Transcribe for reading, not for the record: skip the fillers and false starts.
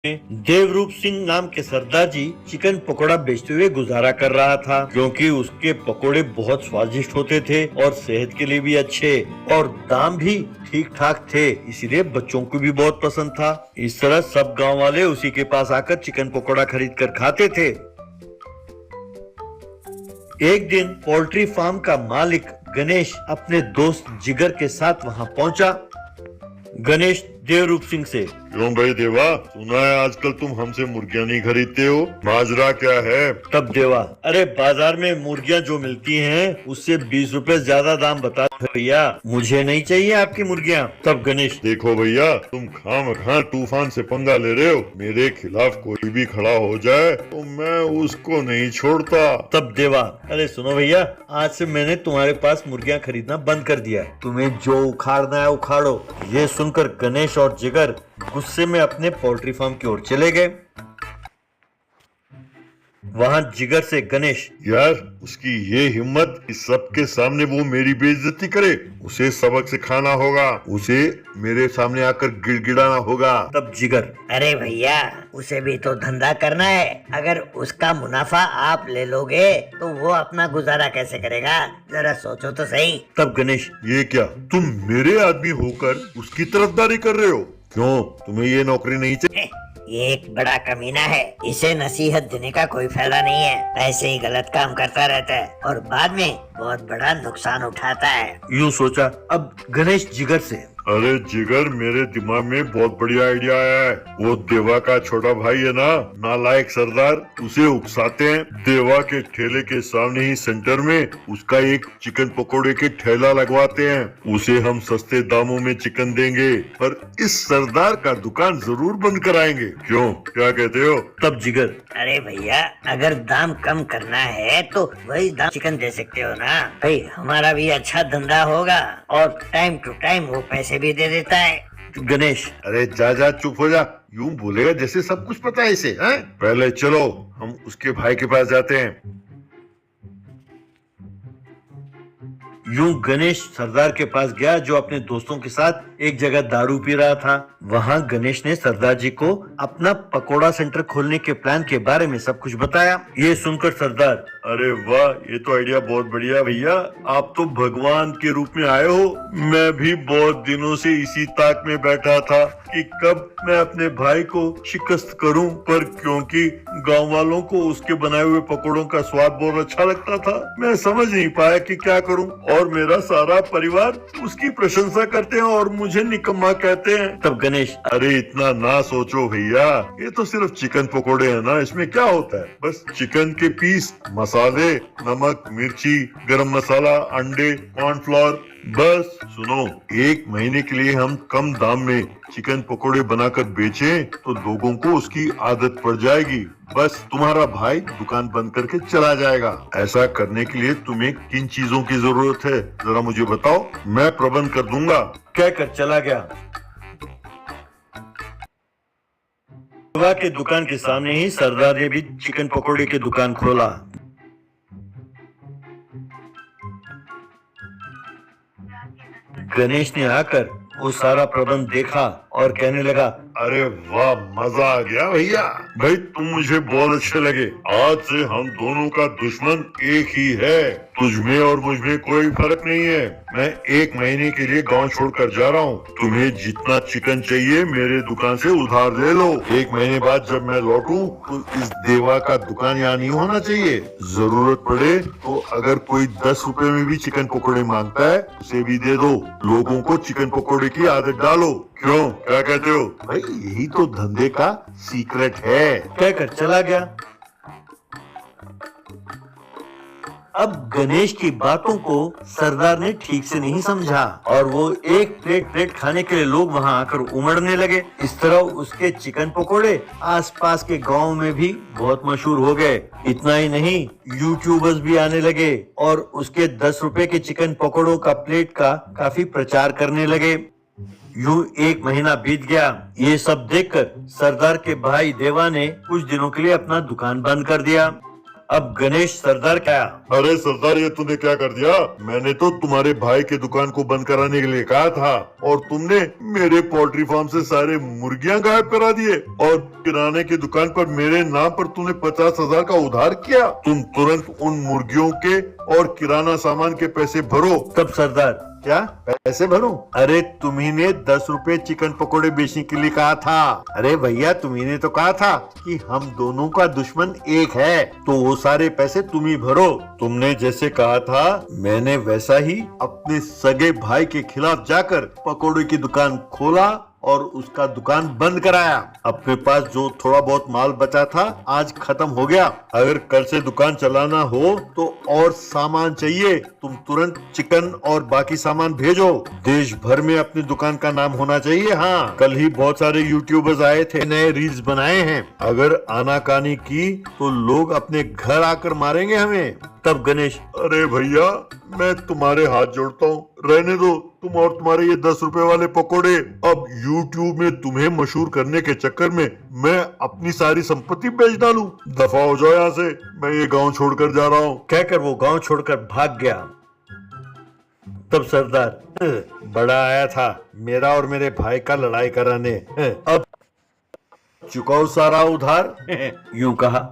देवरूप सिंह नाम के सरदार जी चिकन पकोड़ा बेचते हुए गुजारा कर रहा था, क्योंकि उसके पकोड़े बहुत स्वादिष्ट होते थे और सेहत के लिए भी अच्छे और दाम भी ठीक ठाक थे, इसीलिए बच्चों को भी बहुत पसंद था। इस तरह सब गांव वाले उसी के पास आकर चिकन पकोड़ा खरीद कर खाते थे। एक दिन पोल्ट्री फार्म का मालिक गणेश अपने दोस्त जिगर के साथ वहां पहुंचा। गणेश देवरूप सिंह से, क्यों भाई देवा, सुना है आजकल तुम हमसे मुर्गियां नहीं खरीदते हो, माजरा क्या है? तब देवा, अरे बाजार में मुर्गियां जो मिलती हैं उससे 20 रुपए ज्यादा दाम बता भैया, मुझे नहीं चाहिए आपकी मुर्गियां। तब गणेश, देखो भैया, तुम खामखा तूफान से पंगा ले रहे हो, मेरे खिलाफ कोई भी खड़ा हो जाए तो मैं उसको नहीं छोड़ता। तब देवा, अरे सुनो भैया, आज से मैंने तुम्हारे पास मुर्गियां खरीदना बंद कर दिया है, तुम्हें जो उखाड़ना है उखाड़ो। ये सुनकर गणेश और जिगर गुस्से में अपने पोल्ट्री फार्म की ओर चले गए। वहां जिगर से गणेश, यार उसकी ये हिम्मत कि सबके सामने वो मेरी बेइज्जती करे, उसे सबक सिखाना होगा, उसे मेरे सामने आकर गिड़गिड़ाना होगा। तब जिगर, अरे भैया, उसे भी तो धंधा करना है, अगर उसका मुनाफा आप ले लोगे तो वो अपना गुजारा कैसे करेगा, जरा सोचो तो सही। तब गणेश, ये क्या तुम मेरे आदमी होकर उसकी तरफदारी कर रहे हो? क्यों, तुम्हें ये नौकरी नहीं चाहिए? ये एक बड़ा कमीना है, इसे नसीहत देने का कोई फायदा नहीं है, ऐसे ही गलत काम करता रहता है और बाद में बहुत बड़ा नुकसान उठाता है। यूं सोचा। अब गणेश जिगर से, अरे जिगर, मेरे दिमाग में बहुत बढ़िया आइडिया आया है। वो देवा का छोटा भाई है ना, नालायक सरदार, उसे उकसाते हैं, देवा के ठेले के सामने ही सेंटर में उसका एक चिकन पकोड़े के ठेला लगवाते हैं, उसे हम सस्ते दामों में चिकन देंगे पर इस सरदार का दुकान जरूर बंद कराएंगे। क्यों, क्या कहते हो? तब जिगर, अरे भैया, अगर दाम कम करना है तो वही दाम चिकन दे सकते हो ना भाई, हमारा भी अच्छा धंधा होगा और टाइम टू टाइम वो पैसे भी दे देता है। गणेश, अरे जा चुप हो जा, यूं बोलेगा जैसे सब कुछ पता है इसे, हैं? पहले चलो हम उसके भाई के पास जाते हैं। यूं गणेश सरदार के पास गया जो अपने दोस्तों के साथ एक जगह दारू पी रहा था। वहां गणेश ने सरदार जी को अपना पकोड़ा सेंटर खोलने के प्लान के बारे में सब कुछ बताया। ये सुनकर सरदार, अरे वाह, ये तो आइडिया बहुत बढ़िया भैया, आप तो भगवान के रूप में आए हो। मैं भी बहुत दिनों से इसी ताक में बैठा था कि कब मैं अपने भाई को शिकस्त करूं, पर क्योंकि गांव वालों को उसके बनाए हुए पकोड़ों का स्वाद बहुत अच्छा लगता था, मैं समझ नहीं पाया कि क्या करूं, और मेरा सारा परिवार उसकी प्रशंसा करते हैं और मुझे निकम्मा कहते हैं। तब गणेश, अरे इतना ना सोचो भैया, ये तो सिर्फ चिकन पकोड़े हैं ना, इसमें क्या होता है, बस चिकन के पीस, मसाले, नमक, मिर्ची, गरम मसाला, अंडे, कॉर्नफ्लोर, बस। सुनो, एक महीने के लिए हम कम दाम में चिकन पकोड़े बनाकर बेचें तो लोगों को उसकी आदत पड़ जाएगी, बस तुम्हारा भाई दुकान बंद करके चला जाएगा। ऐसा करने के लिए तुम्हें किन चीजों की जरूरत है, जरा मुझे बताओ, मैं प्रबंध कर दूंगा। कहकर चला गया। देवा के दुकान के सामने ही सरदार ने भी चिकन पकोड़े की दुकान खोला। गणेश ने आकर वो सारा प्रबंध देखा और कहने लगा, अरे वाह, मजा आ गया भैया, भाई तुम मुझे बहुत अच्छे लगे, आज से हम दोनों का दुश्मन एक ही है, तुझमें और मुझमें कोई फर्क नहीं है। मैं एक महीने के लिए गांव छोड़कर जा रहा हूँ, तुम्हें जितना चिकन चाहिए मेरे दुकान से उधार ले लो, एक महीने बाद जब मैं लौटूं तो इस देवा का दुकान यहाँ नहीं होना चाहिए, जरूरत पड़े तो अगर कोई 10 रुपए में भी चिकन पकोड़े मांगता है उसे भी दे दो, लोगों को चिकन पकोड़े की आदत डालो। क्यों, क्या कहते हो? भाई यही तो धंधे का सीक्रेट है। कहकर चला गया। अब गणेश की बातों को सरदार ने ठीक से नहीं समझा और वो एक प्लेट खाने के लिए लोग वहां आकर उमड़ने लगे। इस तरह उसके चिकन पकोड़े आसपास के गांव में भी बहुत मशहूर हो गए। इतना ही नहीं, यूट्यूबर्स भी आने लगे और उसके 10 रुपए के चिकन पकोड़ों का प्लेट का काफी प्रचार करने लगे। यूं एक महीना बीत गया। ये सब देखकर सरदार के भाई देवा ने कुछ दिनों के लिए अपना दुकान बंद कर दिया। अब गणेश सरदार क्या? अरे सरदार, ये तूने क्या कर दिया? मैंने तो तुम्हारे भाई की दुकान को बंद कराने के लिए कहा था और तुमने मेरे पोल्ट्री फार्म से सारे मुर्गियां गायब करा दिए और किराने की दुकान पर मेरे नाम पर तूने 50,000 का उधार किया। तुम तुरंत उन मुर्गियों के और किराना सामान के पैसे भरो। तब सरदार, क्या पैसे भरूं? अरे तुम्ही ने 10 रुपए चिकन पकोड़े बेचने के लिए कहा था। अरे भैया, तुम्ही ने तो कहा था कि हम दोनों का दुश्मन एक है, तो वो सारे पैसे तुम ही भरो। तुमने जैसे कहा था मैंने वैसा ही अपने सगे भाई के खिलाफ जाकर पकोड़े की दुकान खोला और उसका दुकान बंद कराया। अपने पास जो थोड़ा बहुत माल बचा था आज खत्म हो गया। अगर कल से दुकान चलाना हो तो और सामान चाहिए, तुम तुरंत चिकन और बाकी सामान भेजो। देश भर में अपनी दुकान का नाम होना चाहिए। हाँ, कल ही बहुत सारे यूट्यूबर्स आए थे, नए रील्स बनाए हैं। अगर आनाकानी की तो लोग अपने घर आकर मारेंगे हमें। तब गणेश, अरे भैया, मैं तुम्हारे हाथ जोड़ता हूँ, रहने दो तुम और तुम्हारे ये 10 रुपए वाले पकोड़े। अब YouTube में तुम्हें मशहूर करने के चक्कर में मैं अपनी सारी संपत्ति बेच डालूं। दफा हो जाओ यहाँ से, मैं ये गांव छोड़कर जा रहा हूँ। कहकर वो गांव छोड़कर भाग गया। तब सरदार, बड़ा आया था मेरा और मेरे भाई का लड़ाई कराने, अब चुकाओ सारा उधार, यूं कहा।